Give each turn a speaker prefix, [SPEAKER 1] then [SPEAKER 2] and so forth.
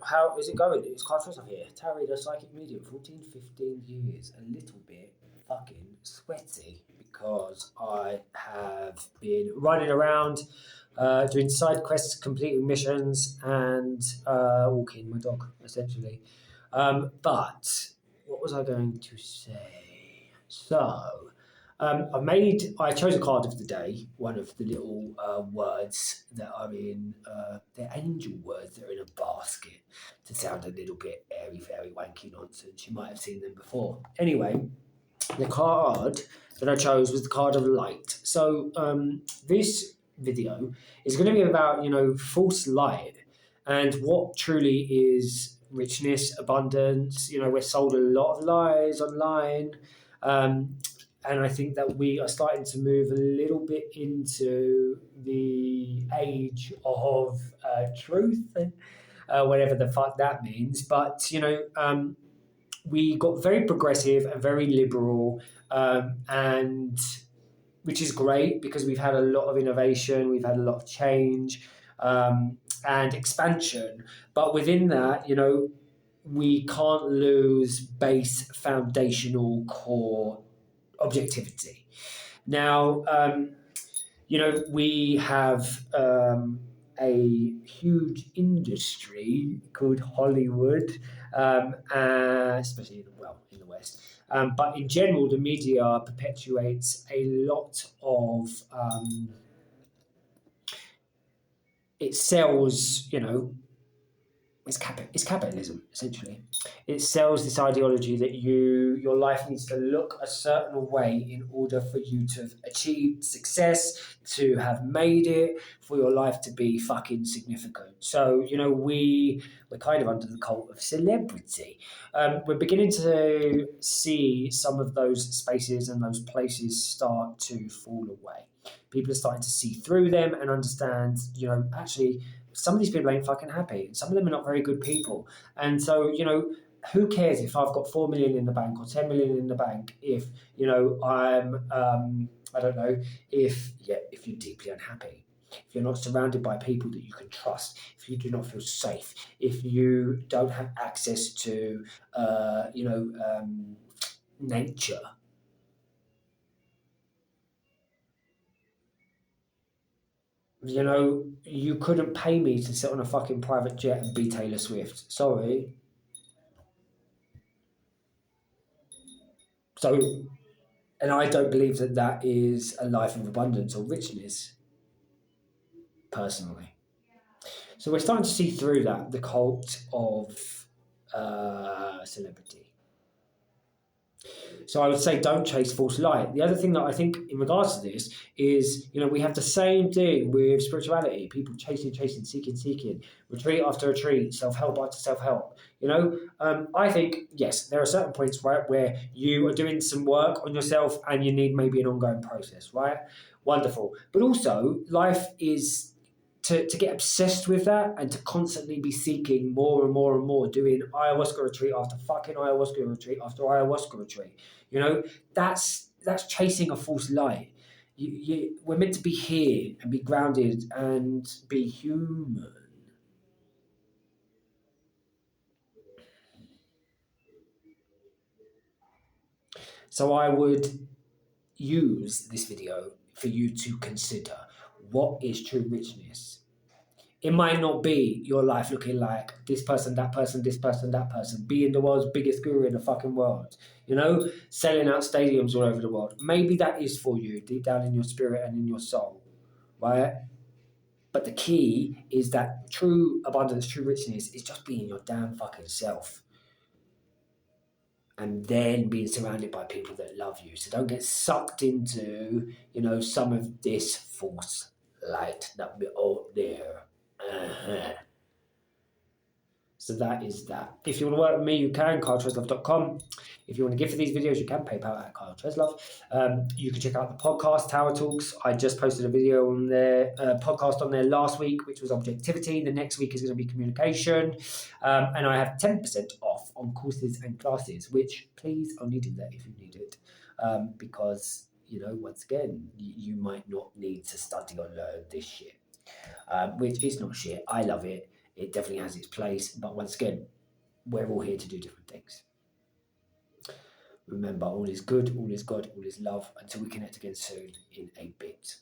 [SPEAKER 1] how is it going? It's Carl Trezor here. Tarry the psychic medium, 14, 15 years. A little bit fucking sweaty because I have been running around doing side quests, completing missions, and walking my dog, essentially. But what was I going to say? So, I chose a card of the day, one of the little words that are in, they're angel words that are in a basket to sound a little bit airy, fairy, wanky nonsense. You might have seen them before. Anyway, the card that I chose was the card of light. So, this video is going to be about, false light and what truly is richness, abundance. We're sold a lot of lies online. Um, and I think that we are starting to move a little bit into the age of truth, whatever the fuck that means. But, we got very progressive and very liberal, and which is great because we've had a lot of innovation, we've had a lot of change, and expansion. But within that, we can't lose base foundational core objectivity. Now, we have a huge industry called Hollywood, especially in the West. But in general, the media perpetuates a lot of it sells, it's capitalism essentially. It sells this ideology that your life needs to look a certain way in order for you to have achieved success, to have made it, for your life to be fucking significant. So we're kind of under the cult of celebrity. We're beginning to see some of those spaces and those places start to fall away. People are starting to see through them and understand, actually some of these people ain't fucking happy. Some of them are not very good people. And so, who cares if I've got 4 million in the bank or 10 million in the bank if, I'm, I don't know, if you're deeply unhappy, if you're not surrounded by people that you can trust, if you do not feel safe, if you don't have access to, nature. You couldn't pay me to sit on a fucking private jet and be Taylor Swift. Sorry. So, and I don't believe that that is a life of abundance or richness, personally. So we're starting to see through that, the cult of celebrity. So I would say don't chase false light. The other thing that I think in regards to this is, we have the same thing with spirituality. People chasing, seeking, retreat after retreat, self-help after self-help. I think, yes, there are certain points, right, where you are doing some work on yourself and you need maybe an ongoing process, right? Wonderful. But also, life is to get obsessed with that and to constantly be seeking more and more and more, doing ayahuasca retreat after fucking ayahuasca retreat after ayahuasca retreat. That's chasing a false light. We're meant to be here and be grounded and be human. So I would use this video for you to consider what is true richness. It might not be your life looking like this person, that person, this person, that person, being the world's biggest guru in the fucking world, selling out stadiums all over the world. Maybe that is for you deep down in your spirit and in your soul, right? But the key is that true abundance, true richness is just being your damn fucking self. And then being surrounded by people that love you. So don't get sucked into, some of this false light that we're out there. So that is that. If you want to work with me, you can, carltreslove.com. If you want to give for these videos, you can PayPal at Carl Treslove. You can check out the podcast, Tower Talks. I just posted a video on their podcast on there last week, which was objectivity. The next week is going to be communication. And I have 10% off on courses and classes, which please only do that if you need it. Because, once again, you might not need to study or learn this shit. Which is not shit. I love it. it definitely has its place. But once again, we're all here to do different things. Remember, all is good, all is God, all is love. Until we connect again soon in a bit.